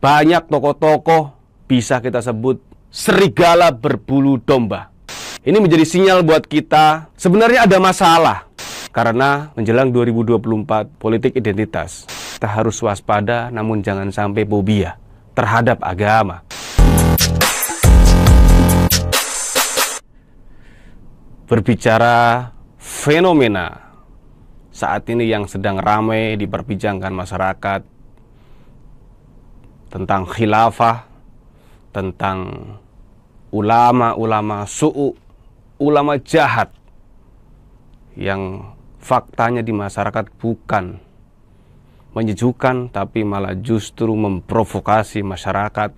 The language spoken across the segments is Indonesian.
Banyak tokoh-tokoh bisa kita sebut serigala berbulu domba. Ini menjadi sinyal buat kita sebenarnya ada masalah. Karena menjelang 2024 politik identitas, kita harus waspada namun jangan sampai fobia terhadap agama. Berbicara fenomena saat ini yang sedang ramai diperbincangkan masyarakat tentang khilafah, tentang ulama-ulama su'u, ulama jahat yang faktanya di masyarakat bukan menyejukkan tapi malah justru memprovokasi masyarakat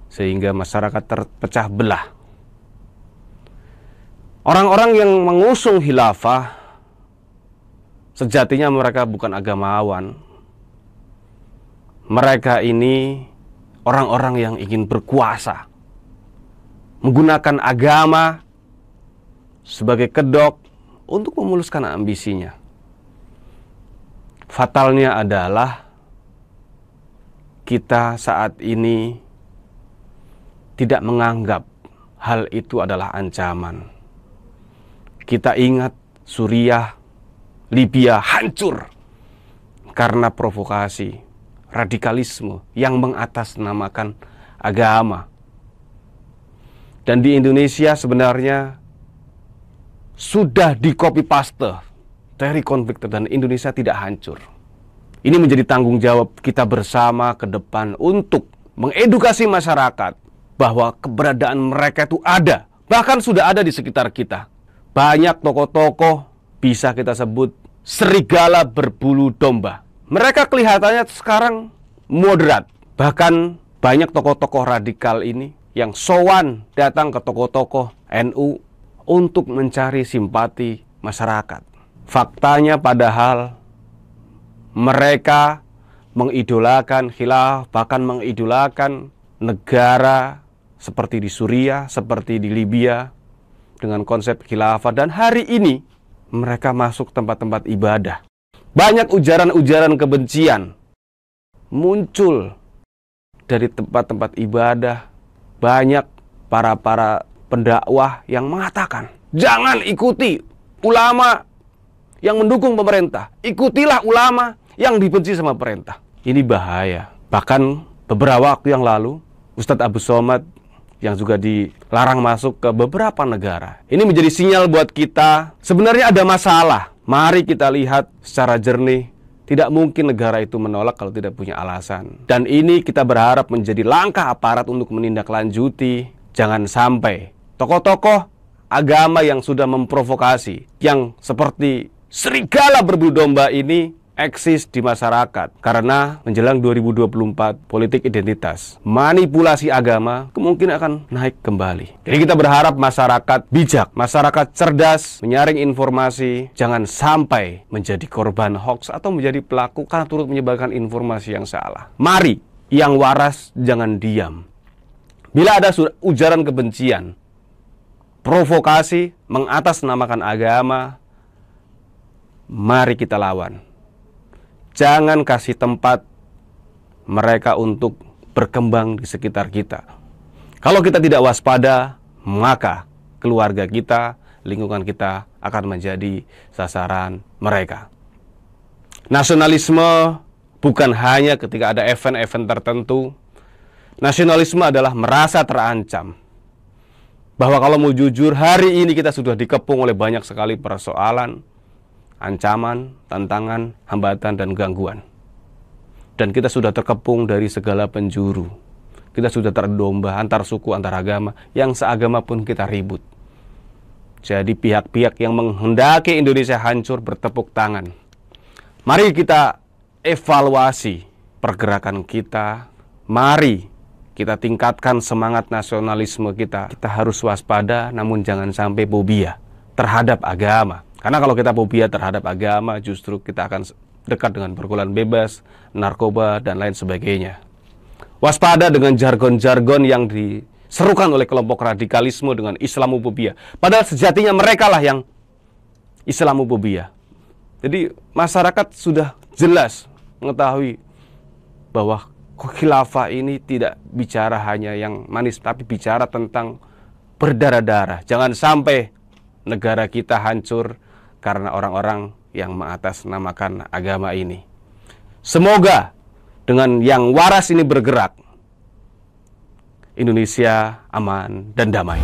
sehingga masyarakat terpecah belah. Orang-orang yang mengusung khilafah sejatinya mereka bukan agamawan. Mereka ini orang-orang yang ingin berkuasa, menggunakan agama sebagai kedok untuk memuluskan ambisinya. Fatalnya adalah kita saat ini tidak menganggap hal itu adalah ancaman. Kita ingat Suriah, Libya hancur karena provokasi, radikalisme yang mengatasnamakan agama. Dan di Indonesia sebenarnya sudah di copy paste teori konflik dan Indonesia tidak hancur. Ini menjadi tanggung jawab kita bersama ke depan untuk mengedukasi masyarakat bahwa keberadaan mereka itu ada, bahkan sudah ada di sekitar kita. Banyak tokoh-tokoh bisa kita sebut serigala berbulu domba. Mereka kelihatannya sekarang moderat. Bahkan banyak tokoh-tokoh radikal ini yang sowan datang ke tokoh-tokoh NU untuk mencari simpati masyarakat. Faktanya padahal mereka mengidolakan khilafah, bahkan mengidolakan negara seperti di Suriah, seperti di Libya dengan konsep khilafah, dan hari ini mereka masuk tempat-tempat ibadah. Banyak ujaran-ujaran kebencian muncul dari tempat-tempat ibadah. Banyak para pendakwah yang mengatakan, jangan ikuti ulama yang mendukung pemerintah, ikutilah ulama yang dibenci sama pemerintah. Ini bahaya. Bahkan beberapa waktu yang lalu, Ustadz Abu Somad yang juga dilarang masuk ke beberapa negara. Ini menjadi sinyal buat kita, sebenarnya ada masalah. Mari kita lihat secara jernih. Tidak mungkin negara itu menolak kalau tidak punya alasan. Dan ini kita berharap menjadi langkah aparat untuk menindaklanjuti. Jangan sampai tokoh-tokoh agama yang sudah memprovokasi, yang seperti serigala berbulu domba ini eksis di masyarakat. Karena menjelang 2024 politik identitas, manipulasi agama kemungkinan akan naik kembali. Jadi kita berharap masyarakat bijak, masyarakat cerdas, menyaring informasi, jangan sampai menjadi korban hoax atau menjadi pelaku karena turut menyebarkan informasi yang salah. Mari yang waras jangan diam. Bila ada ujaran kebencian, provokasi, mengatasnamakan agama, mari kita lawan. Jangan kasih tempat mereka untuk berkembang di sekitar kita. Kalau kita tidak waspada, maka keluarga kita, lingkungan kita akan menjadi sasaran mereka. Nasionalisme bukan hanya ketika ada event-event tertentu. Nasionalisme adalah merasa terancam. Bahwa kalau mau jujur, hari ini kita sudah dikepung oleh banyak sekali persoalan, ancaman, tantangan, hambatan, dan gangguan. Dan kita sudah terkepung dari segala penjuru. Kita sudah terdomba antar suku, antar agama, yang seagama pun kita ribut. Jadi pihak-pihak yang menghendaki Indonesia hancur bertepuk tangan. Mari kita evaluasi pergerakan kita. Mari kita tingkatkan semangat nasionalisme kita. Kita harus waspada, namun jangan sampai fobia terhadap agama. Karena kalau kita fobia terhadap agama, justru kita akan dekat dengan pergaulan bebas, narkoba, dan lain sebagainya. Waspada dengan jargon-jargon yang diserukan oleh kelompok radikalisme dengan Islamofobia. Padahal sejatinya mereka lah yang Islamofobia. Jadi masyarakat sudah jelas mengetahui bahwa khilafah ini tidak bicara hanya yang manis, tapi bicara tentang berdarah-darah. Jangan sampai negara kita hancur karena orang-orang yang mengatasnamakan agama ini. Semoga dengan yang waras ini bergerak, Indonesia aman dan damai.